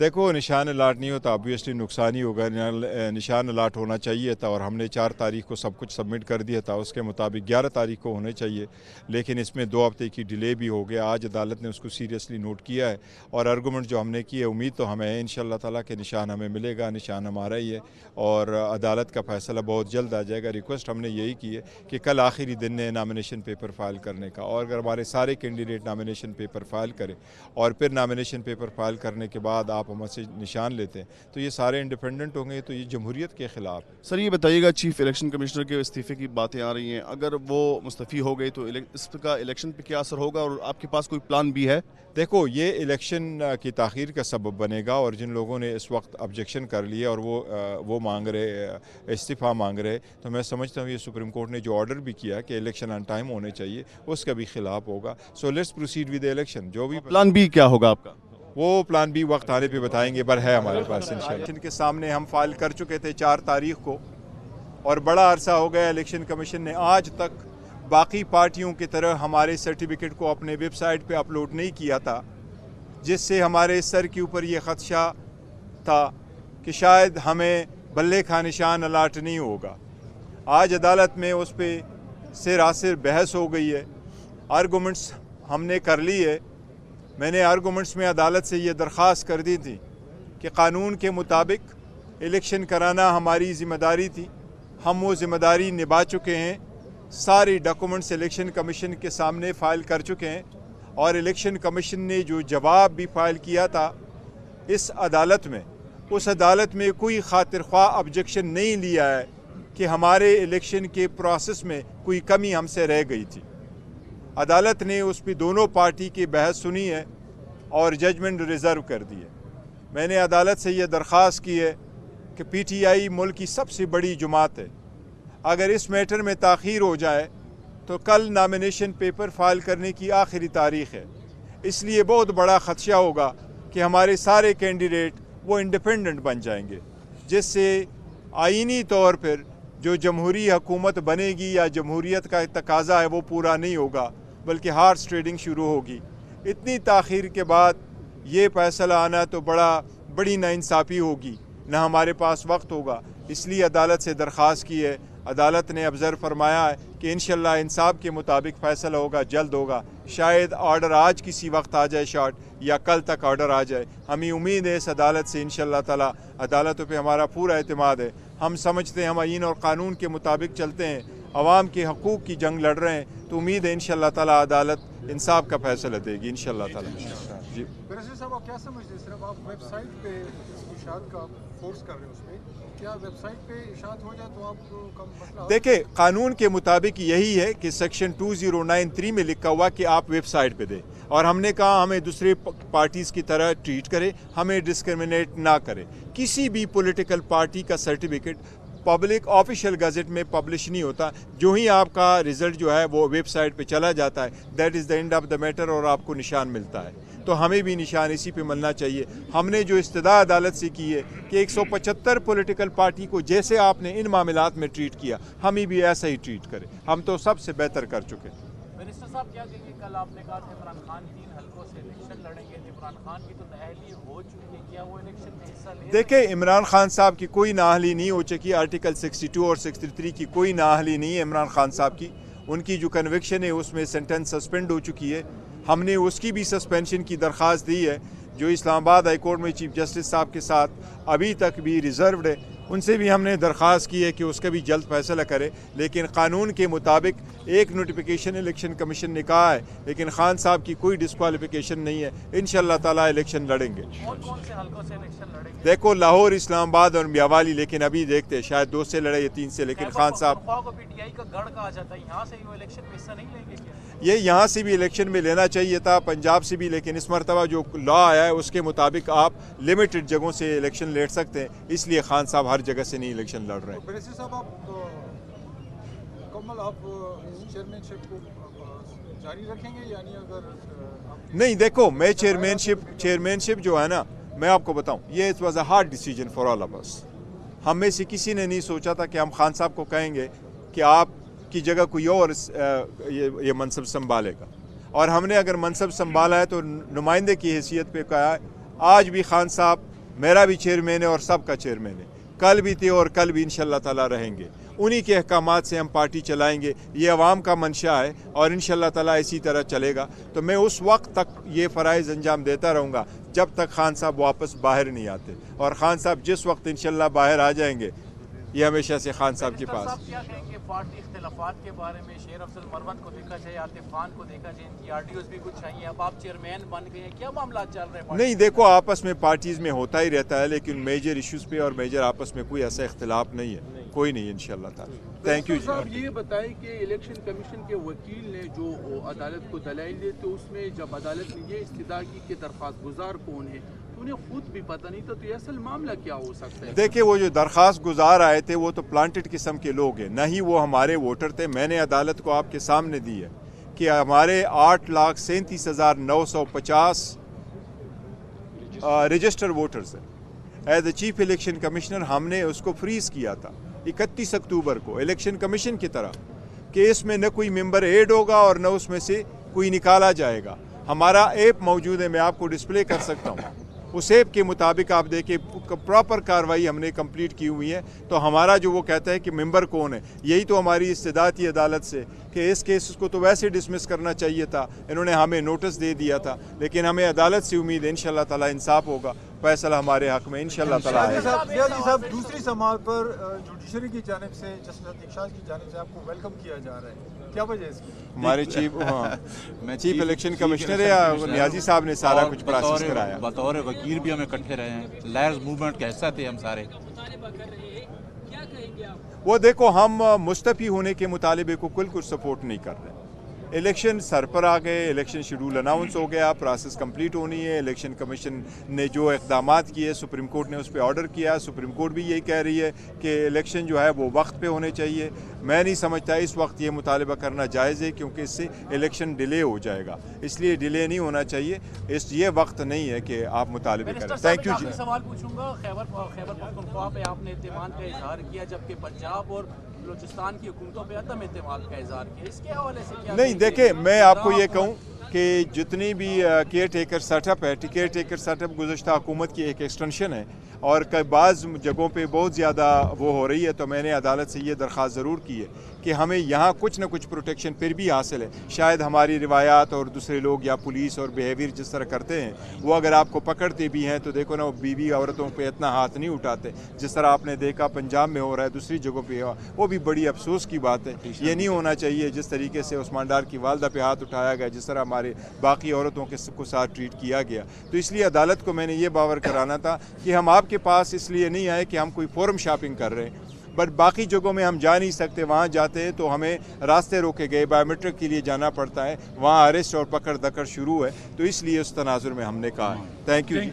देखो, निशान अलाट नहीं होता, ऑब्वियसली नुकसान ही होगा। निशान अलाट होना चाहिए था और हमने 4 तारीख को सब कुछ सबमिट कर दिया था, उसके मुताबिक 11 तारीख को होने चाहिए, लेकिन इसमें 2 हफ्ते की डिले भी हो गया। आज अदालत ने उसको सीरियसली नोट किया है और आर्गूमेंट जो हमने की है, उम्मीद तो हमें है इंशाल्लाह ताला के निशान हमें मिलेगा। निशान हमारा ही है और अदालत का फैसला बहुत जल्द आ जाएगा। रिक्वेस्ट हमने यही की है कि कल आखिरी दिन है नामिनेशन पेपर फाइल करने का, और अगर हमारे सारे कैंडिडेट नामिनेशन पेपर फाइल करें और फिर नामिनेशन पेपर फाइल करने के बाद आप हमसे निशान लेते हैं तो ये सारे इंडिपेंडेंट होंगे, तो ये जमहूरियत के ख़िलाफ़ है। सर ये बताइएगा, चीफ इलेक्शन कमिश्नर के इस्तीफे की बातें आ रही हैं, अगर वो मुस्तफ़ी हो गई तो इसका इलेक्शन पे क्या असर होगा और आपके पास कोई प्लान भी है? देखो, ये इलेक्शन की ताख़ीर का सबब बनेगा और जिन लोगों ने इस वक्त ऑब्जेक्शन कर लिया और वो मांग रहे, इस्तीफ़ा मांग रहे, तो मैं समझता हूँ ये सुप्रीम कोर्ट ने जो ऑर्डर भी किया कि इलेक्शन ऑन टाइम होने चाहिए, उसका भी खिलाफ होगा। So let's proceed with the election. जो भी प्लान बी क्या होगा आपका? वो प्लान भी वक्त आने पे बताएंगे, पर है हमारे पास इंशाल्लाह। इलेक्शन के सामने हम फाइल कर चुके थे 4 तारीख को और बड़ा अरसा हो गया इलेक्शन कमीशन ने आज तक बाकी पार्टियों की तरह हमारे सर्टिफिकेट को अपने वेबसाइट पे अपलोड नहीं किया था, जिससे हमारे सर के ऊपर ये ख़दशा था कि शायद हमें बल्ले खा निशान अलाट नहीं होगा। आज अदालत में उस पर सिर बहस हो गई है, आर्गूमेंट्स हमने कर ली है। मैंने आर्गूमेंट्स में अदालत से ये दरख्वास्त कर दी थी कि कानून के मुताबिक इलेक्शन कराना हमारी ज़िम्मेदारी थी, हम वो ज़िम्मेदारी निभा चुके हैं। सारे डॉक्यूमेंट्स इलेक्शन कमीशन के सामने फ़ाइल कर चुके हैं और इलेक्शन कमीशन ने जो जवाब भी फ़ाइल किया था इस अदालत में, उस अदालत में कोई खातिर ख्वाह ऑब्जेक्शन नहीं लिया है कि हमारे इलेक्शन के प्रोसेस में कोई कमी हमसे रह गई थी। अदालत ने उस पर दोनों पार्टी की बहस सुनी है और जजमेंट रिज़र्व कर दी है। मैंने अदालत से ये दरख्वास्त की है कि PTI मुल्क की सबसे बड़ी जमात है, अगर इस मैटर में ताख़ीर हो जाए तो कल नामिनेशन पेपर फाइल करने की आखिरी तारीख़ है। इसलिए बहुत बड़ा ख़दशा होगा कि हमारे सारे कैंडिडेट वो इंडिपेंडेंट बन जाएंगे, जिससे आईनी तौर पर जो जमहूरी हुकूमत बनेगी या जमहूरियत का तकाज़ा है वो पूरा नहीं होगा, बल्कि हार्स ट्रेडिंग शुरू होगी। इतनी ताख़ीर के बाद ये फ़ैसला आना तो बड़ी नाइंसाफ़ी होगी, ना हमारे पास वक्त होगा। इसलिए अदालत से दरख्वास्त की है। अदालत ने ऑब्ज़र्व फरमाया है कि इंशाल्लाह इंसाफ के मुताबिक फ़ैसला होगा, जल्द होगा। शायद ऑर्डर आज किसी वक्त आ जाए शॉर्ट, या कल तक ऑर्डर आ जाए। हमें उम्मीद है इस अदालत से इंशाल्लाह ताला। अदालतों पे हमारा पूरा एतमाद है। हम समझते हैं हम आईन और क़ानून के मुताबिक चलते हैं, अवाम के हकूक़ की जंग लड़ रहे हैं, तो उम्मीद है इंशाल्लाह ताला अदालत इंसाफ का फ़ैसला देगी इंशाल्लाह ताला। जी साहब, आप क्या समझते हैं? सिर्फ आप वेबसाइट पे इशात का फोर्स कर रहे हैं, उसमें क्या वेबसाइट पे इशात हो जाए तो आपको मसला? देखिए, कानून के मुताबिक यही है कि सेक्शन 2093 में लिखा हुआ कि आप वेबसाइट पे दें, और हमने कहा हमें दूसरे पार्टीज़ की तरह ट्रीट करे, हमें डिस्क्रिमिनेट ना करे। किसी भी पॉलिटिकल पार्टी का सर्टिफिकेट पब्लिक ऑफिशियल गज़ट में पब्लिश नहीं होता। जो ही आपका रिज़ल्ट जो है वो वेबसाइट पे चला जाता है, that is the end of the matter, और आपको निशान मिलता है। तो हमें भी निशान इसी पे मिलना चाहिए। हमने जो इस्तदा अदालत से की है कि 175 पॉलिटिकल पार्टी को जैसे आपने इन मामलात में ट्रीट किया, हमें भी ऐसा ही ट्रीट करें। हम तो सबसे बेहतर कर चुके हैं। मिनिस्टर साहब, क्या कहेंगे? कल आपने कहा कि इमरान खान 3 हल्कों से इलेक्शन लड़ेंगे। इमरान खान की तो नाअहली हो चुकी है, क्या वो इलेक्शन में हिस्सा ले? देखिए, इमरान खान साहब की कोई नाअहली नहीं हो चुकी। आर्टिकल 62 और 63 की कोई नाअहली नहीं है इमरान खान साहब की। उनकी जो कन्विक्शन है उसमें सेंटेंस सस्पेंड हो चुकी है। हमने उसकी भी सस्पेंशन की दरख्वास्त दी है, जो इस्लामाबाद हाई कोर्ट में चीफ जस्टिस साहब के साथ अभी तक भी रिजर्व्ड है। उनसे भी हमने दरख्वास्त की है कि उसका भी जल्द फैसला करे। लेकिन कानून के मुताबिक एक नोटिफिकेशन इलेक्शन कमीशन ने कहा है, लेकिन खान साहब की कोई डिस्क्वालिफिकेशन नहीं है। इंशाल्लाह ताला इलेक्शन लड़ेंगे। कौन से हल्कों से इलेक्शन लड़ेंगे? देखो, लाहौर, इस्लामाबाद और मियावाली, लेकिन अभी देखते हैं शायद 2 से लड़े या 3 से। लेकिन खान साहब को PTI का गढ़ कहा जाता है, यहाँ से वो इलेक्शन में हिस्सा नहीं लेंगे क्या? ये यहाँ से भी इलेक्शन में लेना चाहिए था, पंजाब से भी, लेकिन इस मरतबा जो लॉ आया है उसके मुताबिक आप लिमिटेड जगहों से इलेक्शन लड़ सकते हैं, इसलिए खान साहब हर जगह से नहीं इलेक्शन लड़ रहे हैं। तो साहब, आप चेयरमैनशिप को जारी रखेंगे, यानी अगर नहीं, देखो, मैं चेयरमैनशिप जो है ना, मैं आपको बताऊं, ये it was a hard decision for all of us. हम में से किसी ने नहीं सोचा था कि हम खान साहब को कहेंगे कि आप की जगह कोई और ये मनसब संभालेगा, और हमने अगर मनसब संभाला है तो नुमाइंदे की हैसियत पे कहा है। आज भी खान साहब मेरा भी चेयरमैन है और सबका चेयरमैन है, कल भी थे और कल भी इंशाल्लाह ताला रहेंगे। उन्हीं के अहकामात से हम पार्टी चलाएंगे, ये अवाम का मंशा है और इंशाल्लाह ताला इसी तरह चलेगा। तो मैं उस वक्त तक ये फ़राइज़ अंजाम देता रहूँगा जब तक खान साहब वापस बाहर नहीं आते, और खान साहब जिस वक्त इंशाल्लाह बाहर आ जाएंगे, ये हमेशा से खान साहब के पास। क्या कहेंगे पार्टी इख्तिलाफात के बारे में? शेर अफजल मरवत को देखा जाए, आतिफ खान को देखा जाए, इनकी आरटीओज भी कुछ आई हैं, अब आप चेयरमैन बन गए हैं, क्या मामला चल रहे हैं? नहीं, देखो आपस में पार्टीज़ में होता ही रहता है, लेकिन मेजर इश्यूज़ पे और मेजर आपस में कोई ऐसा इख्तिलाफ नहीं है, कोई नहीं इंशाल्लाह ताला। Thank you. साहब ये बताएं कि इलेक्शन कमीशन के वकील ने जो अदालत को दलाइल दिए, तो उसमें जब अदालत ने ये इस्तदा की कि दरख्वास्त गुजार कौन है, तो उन्हें खुद भी पता नहीं था, तो ये असल मामला क्या हो सकता है? देखिए, वो जो दरख्वास्त गुजार आए थे वो तो प्लांटेड किस्म के लोग हैं, ना ही वो हमारे वोटर थे। मैंने अदालत को आपके सामने दी है कि हमारे 8,37,950 रजिस्टर वोटर्स हैं। As a chief election commissioner हमने उसको फ्रीज किया था 31 अक्टूबर को इलेक्शन कमीशन की तरह कि इसमें न कोई मेंबर ऐड होगा और न उसमें से कोई निकाला जाएगा। हमारा ऐप मौजूद है, मैं आपको डिस्प्ले कर सकता हूँ। उस ऐप के मुताबिक आप देखें प्रॉपर कार्रवाई हमने कंप्लीट की हुई है। तो हमारा जो वो कहता है कि मेंबर कौन है, यही तो हमारी इस्तदा थी अदालत से कि इस केस को तो वैसे डिसमिस करना चाहिए था। इन्होंने हमें नोटिस दे दिया था, लेकिन हमें अदालत से उम्मीद है इंशाल्लाह ताला इंसाफ होगा, फैसला हमारे हक में इंशाल्लाह ताला है। साहब दूसरी समाअत पर जुडिशरी की जानिब से, जस्टिस अतीक शाह की जानिब से आपको वेलकम किया जा रहा है, क्या वजह है इसकी? हमारे चीफ इलेक्शन कमिश्नर है या नियाजी साहब ने सारा कुछ प्रोसेस कराया। बतौर वकील भी हमें इकट्ठे रहे हैं, लायर्स मूवमेंट का हिस्सा थे हम सारे। वो देखो, हम मुस्तफ़ी होने के मुतालिबे को कुछ सपोर्ट नहीं कर रहे। इलेक्शन सर पर आ गए, इलेक्शन शेड्यूल अनाउंस हो गया, प्रोसेस कंप्लीट होनी है। इलेक्शन कमीशन ने जो इक़दामात किए, सुप्रीम कोर्ट ने उस पर ऑर्डर किया। सुप्रीम कोर्ट भी यही कह रही है कि इलेक्शन जो है वो वक्त पे होने चाहिए। मैं नहीं समझता इस वक्त ये मुतालबा करना जायज़ है, क्योंकि इससे इलेक्शन डिले हो जाएगा, इसलिए डिले नहीं होना चाहिए। ये वक्त नहीं है कि आप मुतालबे करें। थैंक यू जी। सवाल पूछूंगा, खैबर पख्तूनख्वा पे आपने एतमाद का इजहार किया, जबकि पंजाब और बलूचिस्तान की हुकूमतों पे अदम एतमाद का इजहार किया, इसके हवाले से क्या? नहीं, देखें, मैं आपको ये कहूँ कि जितनी भी केयर टेकर सेटअप है, केयर टेकर सेटअप गुज़श्ता हुकूमत की एक एक्सटेंशन है और कई बाज़ जगहों पे बहुत ज़्यादा वो हो रही है। तो मैंने अदालत से ये दरख्वास्त ज़रूर की है कि हमें यहाँ कुछ न कुछ प्रोटेक्शन फिर भी हासिल है। शायद हमारी रिवायात और दूसरे लोग या पुलिस और बिहेवियर जिस तरह करते हैं, वो अगर आपको पकड़ते भी हैं तो देखो ना, वो बीवी औरतों पे इतना हाथ नहीं उठाते जिस तरह आपने देखा पंजाब में हो रहा है, दूसरी जगहों पे हो। वो भी बड़ी अफसोस की बात है। ये नहीं होना चाहिए जिस तरीके से उस्मान डार की वालदा पे हाथ उठाया गया, जिस तरह हमारे बाकी औरतों के को साथ ट्रीट किया गया। तो इसलिए अदालत को मैंने ये बावर कराना था कि हम आपके पास इसलिए नहीं आए कि हम कोई फोरम शॉपिंग कर रहे हैं, बट बाकी जगहों में हम जा नहीं सकते। वहाँ जाते हैं तो हमें रास्ते रोके गए, बायोमेट्रिक के लिए जाना पड़ता है, वहाँ अरेस्ट और पकड़ दकड़ शुरू है। तो इसलिए उस तनाजुर में हमने कहा। Thank you.